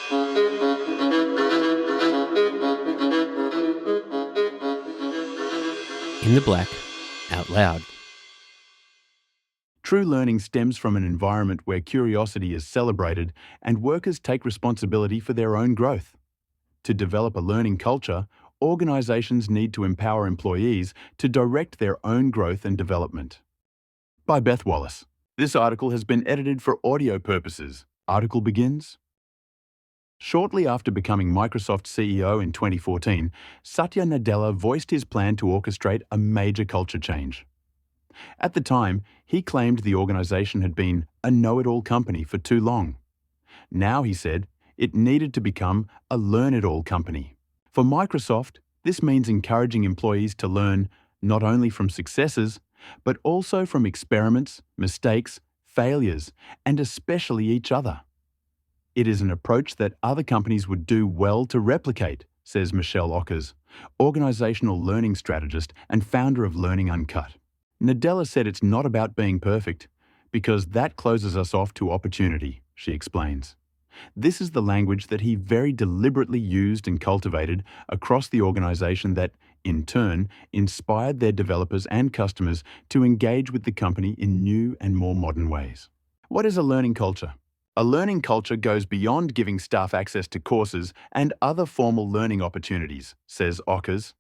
In the Black Out Loud. True learning stems from an environment where curiosity is celebrated and workers take responsibility for their own growth. To develop a learning culture, organisations need to empower employees to direct their own growth and development. By Beth Wallace. This article has been edited for audio purposes. Article begins. Shortly after becoming Microsoft's CEO in 2014, Satya Nadella voiced his plan to orchestrate a major culture change. At the time, he claimed the organisation had been a know-it-all company for too long. Now, he said, it needed to become a learn-it-all company. For Microsoft, this means encouraging employees to learn not only from successes, but also from experiments, mistakes, failures, and especially each other. It is an approach that other companies would do well to replicate, says Michelle Ockers, organisational learning strategist and founder of Learning Uncut. Nadella said it's not about being perfect, because that closes us off to opportunity, she explains. This is the language that he very deliberately used and cultivated across the organisation that, in turn, inspired their developers and customers to engage with the company in new and more modern ways. What is a learning culture? A learning culture goes beyond giving staff access to courses and other formal learning opportunities, says Ockers.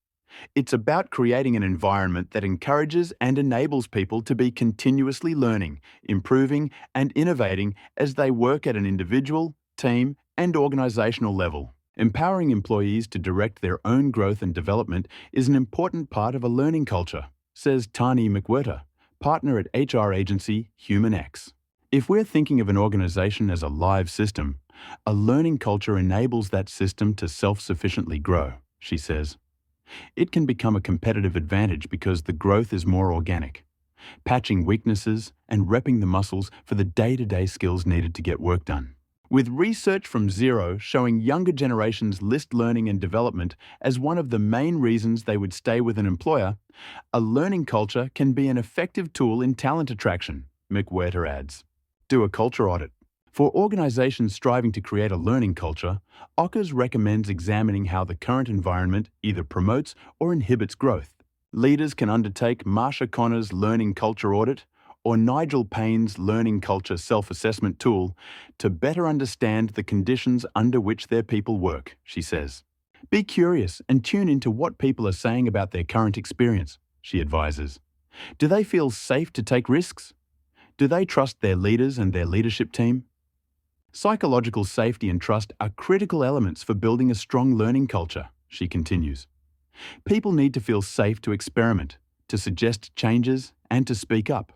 It's about creating an environment that encourages and enables people to be continuously learning, improving, and innovating as they work at an individual, team, and organisational level. Empowering employees to direct their own growth and development is an important part of a learning culture, says Tani McWhirter, partner at HR agency HumanX. If we're thinking of an organisation as a live system, a learning culture enables that system to self-sufficiently grow, she says. It can become a competitive advantage because the growth is more organic, patching weaknesses and repping the muscles for the day-to-day skills needed to get work done. With research from Xero showing younger generations list learning and development as one of the main reasons they would stay with an employer, a learning culture can be an effective tool in talent attraction, McWhirter adds. Do a culture audit. For organisations striving to create a learning culture, Ockers recommends examining how the current environment either promotes or inhibits growth. Leaders can undertake Marsha Connor's Learning Culture Audit or Nigel Payne's Learning Culture Self-Assessment Tool to better understand the conditions under which their people work, she says. Be curious and tune into what people are saying about their current experience, she advises. Do they feel safe to take risks? Do they trust their leaders and their leadership team? Psychological safety and trust are critical elements for building a strong learning culture, she continues. People need to feel safe to experiment, to suggest changes, and to speak up,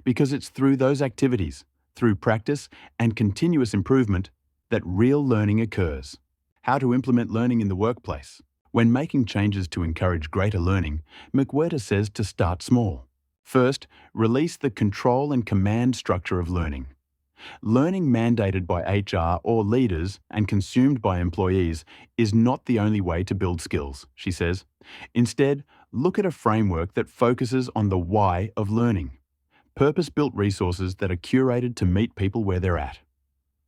because it's through those activities, through practice and continuous improvement, that real learning occurs. How to implement learning in the workplace. When making changes to encourage greater learning, McWhirter says to start small. First, release the control and command structure of learning. Learning mandated by HR or leaders and consumed by employees is not the only way to build skills, she says. Instead, look at a framework that focuses on the why of learning. Purpose-built resources that are curated to meet people where they're at.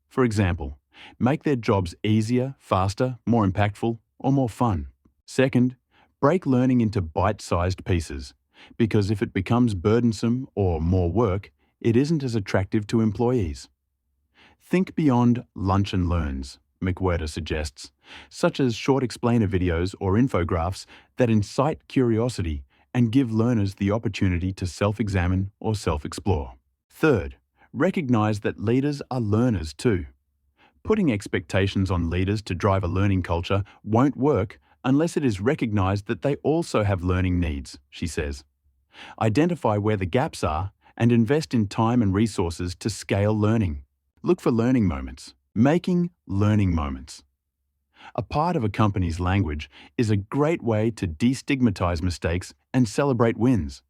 For example, make their jobs easier, faster, more impactful, or more fun. Second, break learning into bite-sized pieces, because if it becomes burdensome or more work, it isn't as attractive to employees. Think beyond lunch and learns, McWhirter suggests, such as short explainer videos or infographics that incite curiosity and give learners the opportunity to self-examine or self-explore. Third, recognize that leaders are learners too. Putting expectations on leaders to drive a learning culture won't work unless it is recognized that they also have learning needs, she says. Identify where the gaps are and invest in time and resources to scale learning. Look for learning moments, making learning moments. A part of a company's language is a great way to destigmatize mistakes and celebrate wins.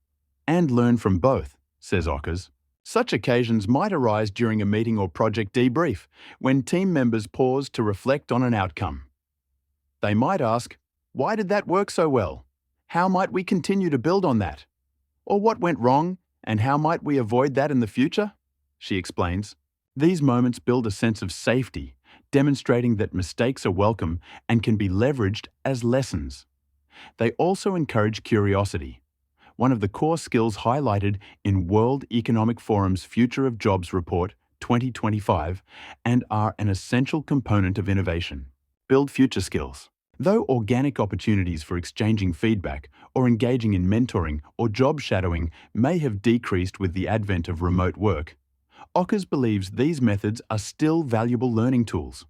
And learn from both, says Ockers. Such occasions might arise during a meeting or project debrief, when team members pause to reflect on an outcome. They might ask, why did that work so well? How might we continue to build on that? Or what went wrong, and how might we avoid that in the future? She explains. These moments build a sense of safety, demonstrating that mistakes are welcome and can be leveraged as lessons. They also encourage curiosity, one of the core skills highlighted in World Economic Forum's Future of Jobs Report 2025, and are an essential component of innovation. Build future skills. Though organic opportunities for exchanging feedback or engaging in mentoring or job shadowing may have decreased with the advent of remote work, Ockers believes these methods are still valuable learning tools.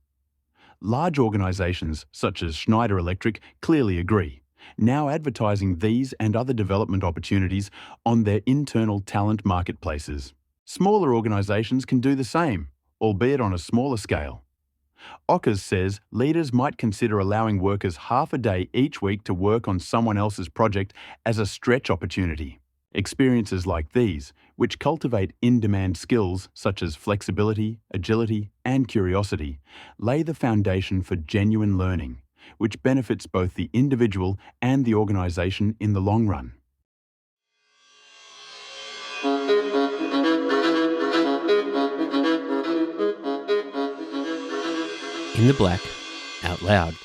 Large organisations such as Schneider Electric clearly agree, now advertising these and other development opportunities on their internal talent marketplaces. Smaller organisations can do the same, albeit on a smaller scale. Ockers says leaders might consider allowing workers half a day each week to work on someone else's project as a stretch opportunity. Experiences like these, which cultivate in-demand skills such as flexibility, agility, and curiosity, lay the foundation for genuine learning, which benefits both the individual and the organisation in the long run. In the Black, Out Loud.